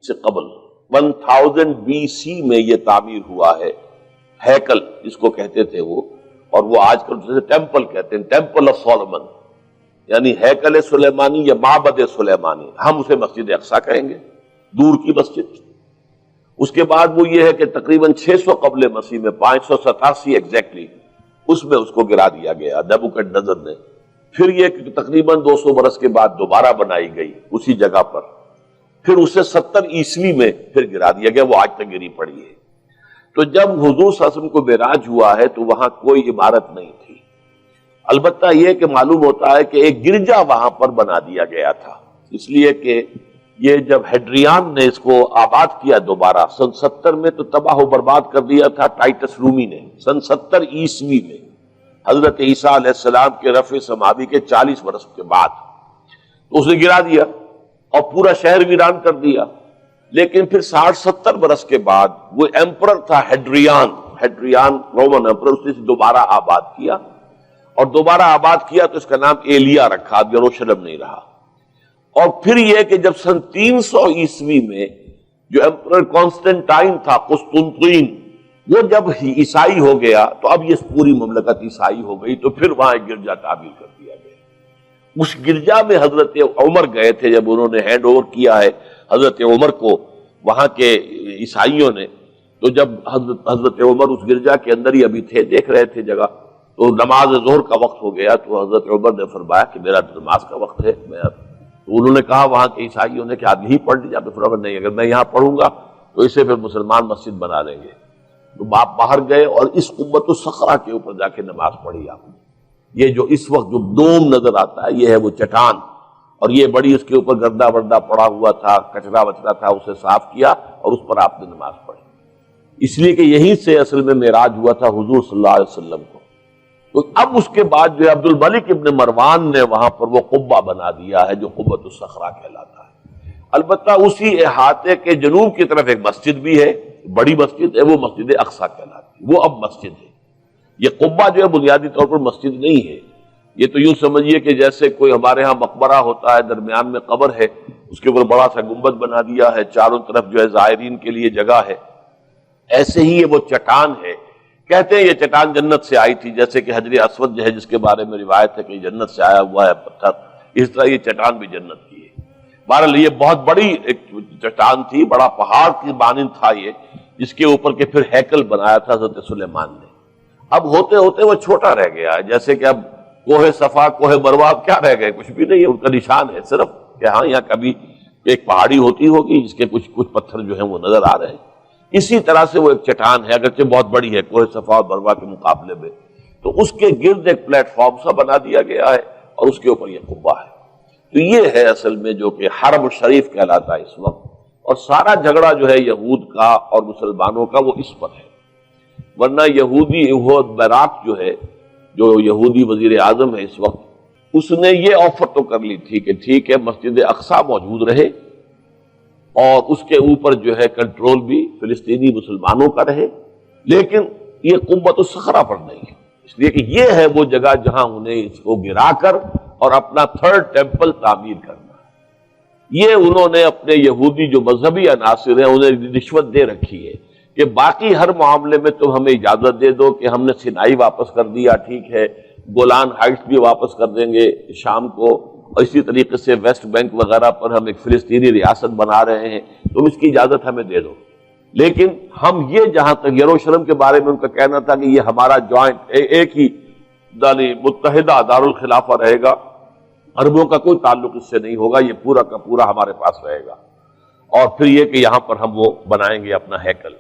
سے قبل 1000 BC میں یہ تعمیر ہوا ہے، ہیکل جس کو کہتے تھے وہ، اور وہ آج کل جیسے ٹیمپل کہتے ہیں، ٹیمپل آف سولومن، یعنی ہیکل سلیمانی یا معبد سلیمانی، ہم اسے مسجد اقصی کہیں گے، دور کی مسجد۔ اس کے بعد وہ یہ ہے کہ تقریباً 600 قبل مسیح میں 587 ایگزیکٹلی اس میں اس کو گرا دیا گیا نیبوکڈنیزر نے۔ پھر یہ کہ تقریباً 200 برس کے بعد دوبارہ بنائی گئی اسی جگہ پر، پھر اسے 70 عیسوی میں پھر گرا دیا گیا، وہ آج تک گری پڑی ہے۔ تو جب حضور صلی اللہ علیہ وسلم کو معراج ہوا ہے تو وہاں کوئی عمارت نہیں تھی، البتہ یہ کہ معلوم ہوتا ہے کہ ایک گرجا وہاں پر بنا دیا گیا تھا، اس لیے کہ یہ جب ہیڈریان نے اس کو آباد کیا دوبارہ سن 70 میں تو تباہ و برباد کر دیا تھا ٹائٹس رومی نے سن 70 عیسوی میں، حضرت عیسیٰ علیہ السلام کے رفع سماوی کے 40 برس کے بعد تو اسے گرا دیا اور پورا شہر ویران کر دیا۔ لیکن پھر 60-70 برس کے بعد وہ ایمپرر تھا ہیڈریان رومن ایمپرر، اس نے دوبارہ آباد کیا، اور دوبارہ آباد کیا تو اس کا نام ایلیا رکھا، اب یروشلم نہیں رہا۔ اور پھر یہ کہ جب سن 300 عیسوی میں جو ایمپرر کانسٹنٹائن تھا قسطنطین، وہ جب عیسائی ہو گیا تو اب یہ پوری مملکت عیسائی ہو گئی، تو پھر وہاں ایک گرجا تعمیر کر دیا گیا۔ اس گرجا میں حضرت عمر گئے تھے، جب انہوں نے ہینڈ اوور کیا ہے حضرت عمر کو وہاں کے عیسائیوں نے، تو جب حضرت عمر اس گرجا کے اندر ہی ابھی تھے، دیکھ رہے تھے جگہ، تو نماز ظہر کا وقت ہو گیا، تو حضرت عمر نے فرمایا کہ میرا نماز کا وقت ہے، تو انہوں نے کہا وہاں کے عیسائیوں نے کہ آپ یہی پڑھ لیجیے، تو فرمایا نہیں، اگر میں یہاں پڑھوں گا تو اسے پھر مسلمان مسجد بنا لیں گے۔ تو باپ باہر گئے اور اس قبۃ الصخرہ کے اوپر جا کے نماز پڑھی آپ نے۔ یہ جو اس وقت جو دوم نظر آتا ہے یہ ہے وہ چٹان، اور یہ بڑی اس کے اوپر گردہ وردہ پڑا ہوا تھا، کچرا وچرا تھا، اسے صاف کیا اور اس پر آپ نے نماز پڑھی، اس لیے کہ یہیں سے اصل میں معراج ہوا تھا حضور صلی اللہ علیہ وسلم کو۔ تو اب اس کے بعد جو عبد الملک ابن مروان نے وہاں پر وہ قبہ بنا دیا ہے جو قبۃ الصخرہ کہلاتا ہے۔ البتہ اسی احاطے کے جنوب کی طرف ایک مسجد بھی ہے، بڑی مسجد ہے، وہ مسجد اقصی کہلاتی ہے، وہ اب مسجد ہے۔ یہ قبہ جو ہے بنیادی طور پر مسجد نہیں ہے، یہ تو یوں سمجھیے کہ جیسے کوئی ہمارے ہاں مقبرہ ہوتا ہے، درمیان میں قبر ہے، اس کے اوپر بڑا سا گنبد بنا دیا ہے، چاروں طرف جو ہے زائرین کے لیے جگہ ہے، ایسے ہی یہ وہ چٹان ہے۔ کہتے ہیں یہ چٹان جنت سے آئی تھی، جیسے کہ حجر اسود جو ہے جس کے بارے میں روایت ہے کہ جنت سے آیا ہوا ہے پتھر، اس طرح یہ چٹان بھی جنت کی ہے۔ بہرحال یہ بہت بڑی ایک چٹان تھی، بڑا پہاڑ کی مانند تھا یہ، جس کے اوپر کے پھر ہیکل بنایا تھا حضرت سلیمان نے۔ اب ہوتے ہوتے وہ چھوٹا رہ گیا ہے، جیسے کہ اب کوہ صفا کوہ مروہ کیا رہ گئے، کچھ بھی نہیں ہے، ان کا نشان ہے صرف کہ ہاں یہاں کبھی ایک پہاڑی ہوتی ہوگی جس کے کچھ پتھر جو ہیں وہ نظر آ رہے ہیں۔ اسی طرح سے وہ ایک چٹان ہے، اگرچہ بہت بڑی ہے کوہ صفا اور مروہ کے مقابلے میں، تو اس کے گرد ایک پلیٹ فارم سا بنا دیا گیا ہے اور اس کے اوپر یہ قبہ ہے۔ تو یہ ہے اصل میں جو کہ حرم شریف کہلاتا ہے اس وقت، اور سارا جھگڑا جو ہے یہود کا اور مسلمانوں کا وہ اس پر ہے۔ ورنہ یہودی بیراق جو ہے، جو یہودی وزیر اعظم ہے اس وقت، اس نے یہ آفر تو کر لی تھی کہ ٹھیک ہے مسجد اقصی موجود رہے اور اس کے اوپر جو ہے کنٹرول بھی فلسطینی مسلمانوں کا رہے، لیکن یہ قبۃ الصخرہ پر نہیں ہے، اس لیے کہ یہ ہے وہ جگہ جہاں انہیں اس کو گرا کر اور اپنا تھرڈ ٹیمپل تعمیر کرنا ہے۔ یہ انہوں نے اپنے یہودی جو مذہبی عناصر ہیں انہیں رشوت دے رکھی ہے کہ باقی ہر معاملے میں تم ہمیں اجازت دے دو کہ ہم نے سینائی واپس کر دیا، ٹھیک ہے، گولان ہائٹس بھی واپس کر دیں گے شام کو، اور اسی طریقے سے ویسٹ بینک وغیرہ پر ہم ایک فلسطینی ریاست بنا رہے ہیں، تم اس کی اجازت ہمیں دے دو، لیکن ہم یہ جہاں تک یروشلم کے بارے میں ان کا کہنا تھا کہ یہ ہمارا جوائنٹ ایک ہی متحدہ دارالخلافہ رہے گا، عربوں کا کوئی تعلق اس سے نہیں ہوگا، یہ پورا کا پورا ہمارے پاس رہے گا، اور پھر یہ کہ یہاں پر ہم وہ بنائیں گے اپنا ہیکل۔